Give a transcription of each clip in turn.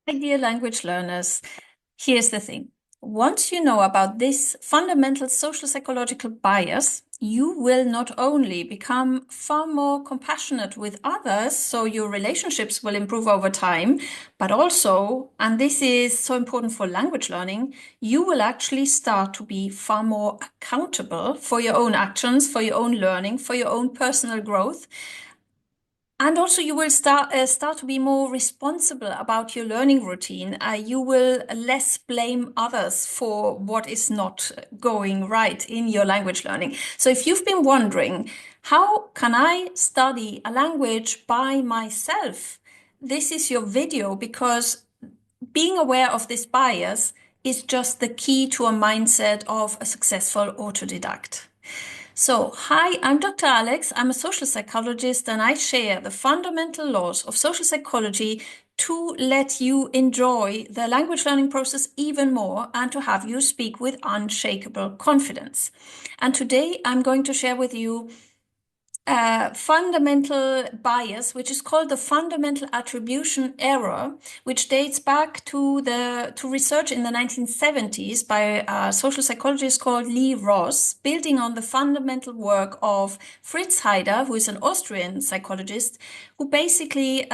My dear language learners, here's the thing. Once you know about this fundamental social psychological bias, you will not only become far more compassionate with others, so your relationships will improve over time, but also, and this is so important for language learning, you will actually start to be far more accountable for your own actions, for your own learning, for your own personal growth. And also, you will start to be more responsible about your learning routine. You will less blame others for what is not going right in your language learning. So, if you've been wondering, how can I study a language by myself? This is your video because being aware of this bias is just the key to a mindset of a successful autodidact. So, hi, I'm Dr. Alex. I'm a social psychologist and I share the fundamental laws of social psychology to let you enjoy the language learning process even more and to have you speak with unshakable confidence. And today I'm going to share with you fundamental bias, which is called the fundamental attribution error, which dates back to research in the 1970s by a social psychologist called Lee Ross, building on the fundamental work of Fritz Heider, who is an Austrian psychologist, who basically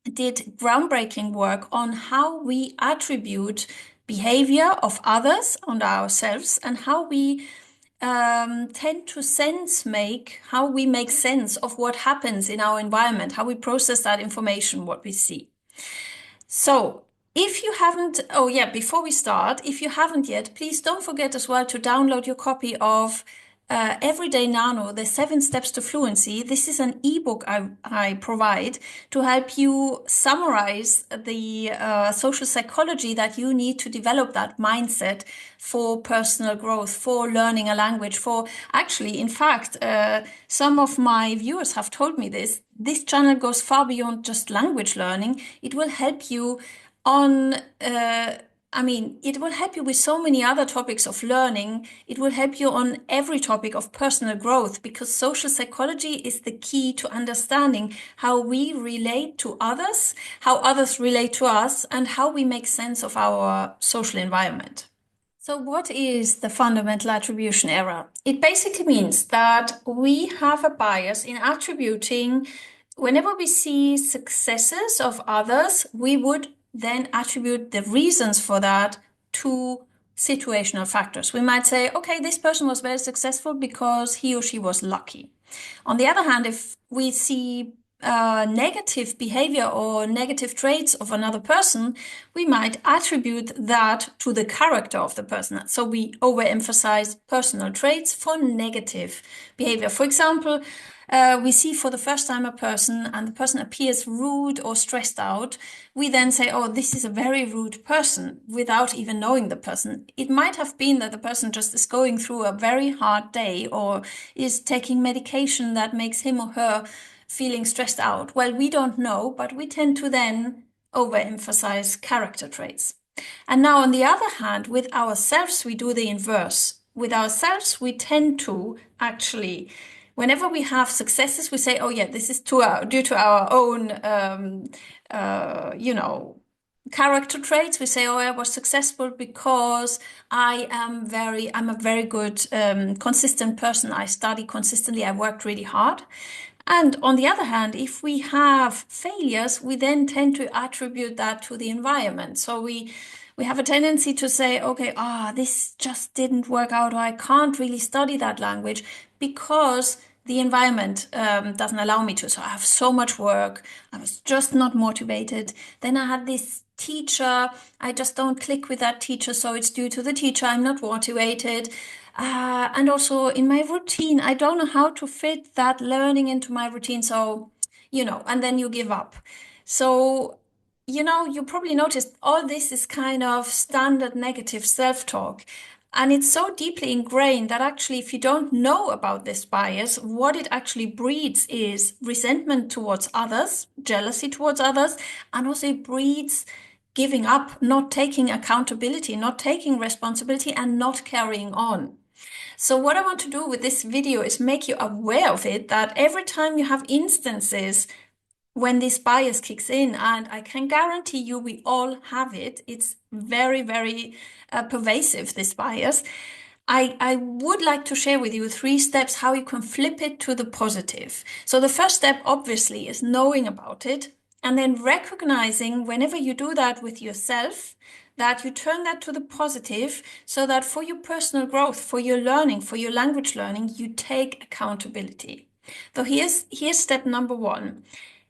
did groundbreaking work on how we attribute behavior of others on ourselves and how we tend to how we make sense of what happens in our environment, how we process that information, what we see. So, if you haven't, oh yeah, before we start, if you haven't yet, please don't forget as well to download your copy of Everyday Nano, the 7 Steps to Fluency. This is an ebook I provide to help you summarize the social psychology that you need to develop that mindset for personal growth, for learning a language, for actually, in fact, some of my viewers have told me this. This channel goes far beyond just language learning. It will help you on it will help you with so many other topics of learning. It will help you on every topic of personal growth because social psychology is the key to understanding how we relate to others, how others relate to us, and how we make sense of our social environment. So, what is the fundamental attribution error? It basically means that we have a bias in attributing, whenever we see successes of others, we would then attribute the reasons for that to situational factors. We might say, okay, this person was very successful because he or she was lucky. On the other hand, if we see negative behavior or negative traits of another person, we might attribute that to the character of the person. So we overemphasize personal traits for negative behavior. For example, we see for the first time a person and the person appears rude or stressed out. We then say, oh, this is a very rude person without even knowing the person. It might have been that the person just is going through a very hard day or is taking medication that makes him or her feeling stressed out. Well, we don't know, but we tend to then overemphasize character traits. And now, on the other hand, with ourselves, we do the inverse. With ourselves, we tend to actually, whenever we have successes, we say, oh, yeah, this is due to our own, character traits. We say, oh, I was successful because I'm a very good, consistent person. I study consistently. I worked really hard. And on the other hand, if we have failures, we then tend to attribute that to the environment. So we have a tendency to say, okay, this just didn't work out, or I can't really study that language because the environment doesn't allow me to. So I have so much work. I was just not motivated. Then I had this teacher. I just don't click with that teacher. So it's due to the teacher. I'm not motivated. And also in my routine, I don't know how to fit that learning into my routine. So, and then you give up. So, you probably noticed all this is kind of standard negative self-talk. And it's so deeply ingrained that actually, if you don't know about this bias, what it actually breeds is resentment towards others, jealousy towards others, and also it breeds giving up, not taking accountability, not taking responsibility, and not carrying on. So what I want to do with this video is make you aware of it, that every time you have instances when this bias kicks in, and I can guarantee you we all have it. It's very, very pervasive, this bias. I would like to share with you 3 steps how you can flip it to the positive. So the first step, obviously, is knowing about it and then recognizing whenever you do that with yourself, that you turn that to the positive so that for your personal growth, for your learning, for your language learning, you take accountability. So here's step number 1.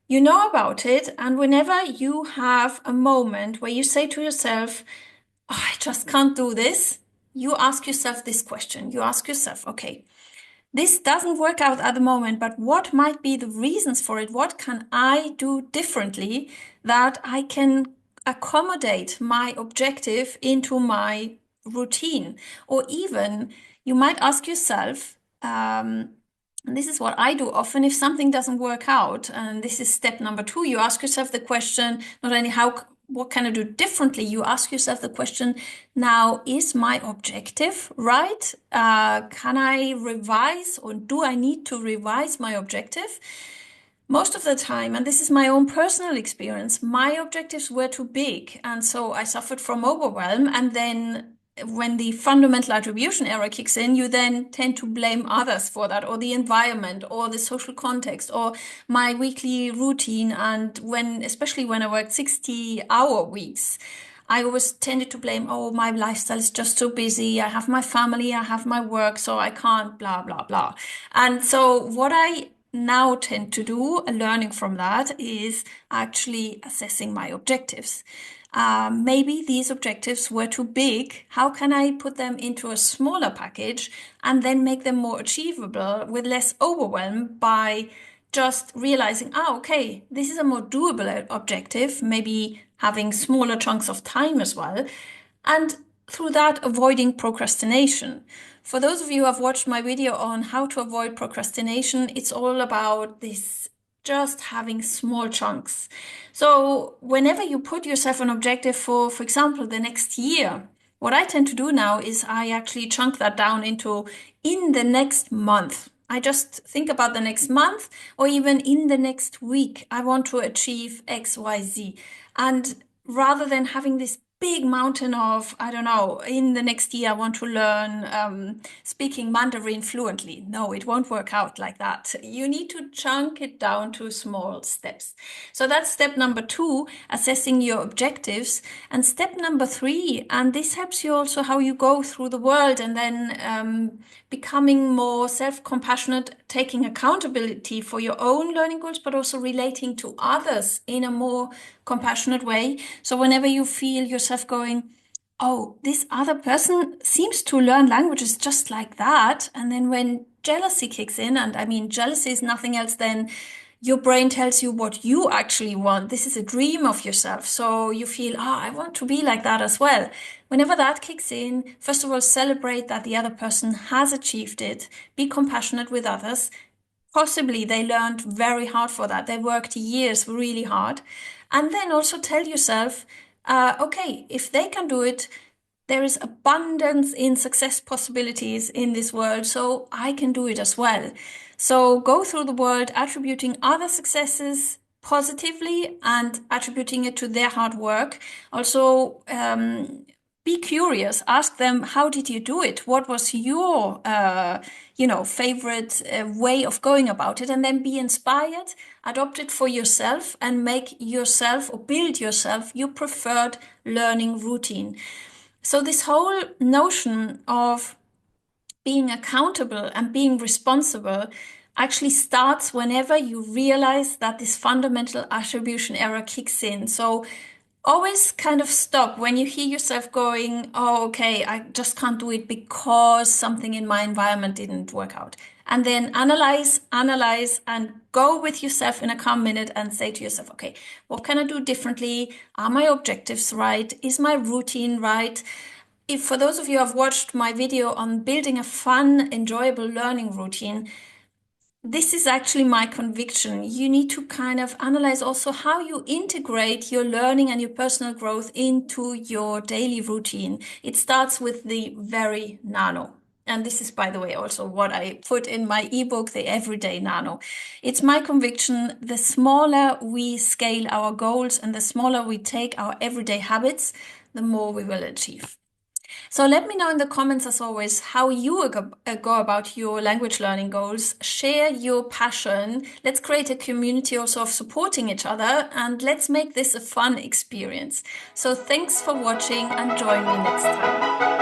You know about it, and whenever you have a moment where you say to yourself, "Oh, I just can't do this," you ask yourself this question. You ask yourself, okay, this doesn't work out at the moment, but what might be the reasons for it? What can I do differently that I can accommodate my objective into my routine? Or even you might ask yourself, and this is what I do often, if something doesn't work out, and this is step number 2, you ask yourself the question, not only what can I do differently? You ask yourself the question, now, is my objective right? Can I revise, or do I need to revise my objective? Most of the time, and this is my own personal experience, my objectives were too big. And so I suffered from overwhelm. And then when the fundamental attribution error kicks in, you then tend to blame others for that, or the environment, or the social context, or my weekly routine. And especially when I worked 60-hour weeks, I always tended to blame, oh, my lifestyle is just so busy. I have my family, I have my work, so I can't, blah, blah, blah. And so what I now tend to do, learning from that, is actually assessing my objectives. Maybe these objectives were too big. How can I put them into a smaller package and then make them more achievable with less overwhelm by just realizing, okay, this is a more doable objective, maybe having smaller chunks of time as well, and through that, avoiding procrastination. For those of you who have watched my video on how to avoid procrastination, it's all about this, just having small chunks. So whenever you put yourself an objective for example, the next year, what I tend to do now is I actually chunk that down into in the next month. I just think about the next month, or even in the next week, I want to achieve X, Y, Z. And rather than having this big mountain of, I don't know, in the next year I want to learn speaking Mandarin fluently. No, it won't work out like that. You need to chunk it down to small steps. So that's step number 2, assessing your objectives. And step number 3, and this helps you also how you go through the world, and then becoming more self-compassionate, taking accountability for your own learning goals, but also relating to others in a more compassionate way. So whenever you feel yourself going, oh, this other person seems to learn languages just like that. And then when jealousy kicks in, and I mean, jealousy is nothing else than your brain tells you what you actually want. This is a dream of yourself. So you feel, I want to be like that as well. Whenever that kicks in, first of all, celebrate that the other person has achieved it. Be compassionate with others. Possibly they learned very hard for that. They worked years really hard. And then also tell yourself, okay, if they can do it, there is abundance in success possibilities in this world, so I can do it as well. So go through the world attributing other successes positively and attributing it to their hard work. Also, be curious. Ask them, how did you do it? What was your, favorite way of going about it? And then be inspired, adopt it for yourself, and make yourself or build yourself your preferred learning routine. So this whole notion of being accountable and being responsible actually starts whenever you realize that this fundamental attribution error kicks in. So always kind of stop when you hear yourself going, oh, okay, I just can't do it because something in my environment didn't work out. And then analyze, and go with yourself in a calm minute and say to yourself, okay, what can I do differently? Are my objectives right? Is my routine right? If for those of you who have watched my video on building a fun, enjoyable learning routine, this is actually my conviction. You need to kind of analyze also how you integrate your learning and your personal growth into your daily routine. It starts with the very nano. And this is, by the way, also what I put in my ebook, The Everyday Nano. It's my conviction, the smaller we scale our goals and the smaller we take our everyday habits, the more we will achieve. So let me know in the comments, as always, how you go about your language learning goals. Share your passion. Let's create a community also of supporting each other, and let's make this a fun experience. So thanks for watching, and join me next time.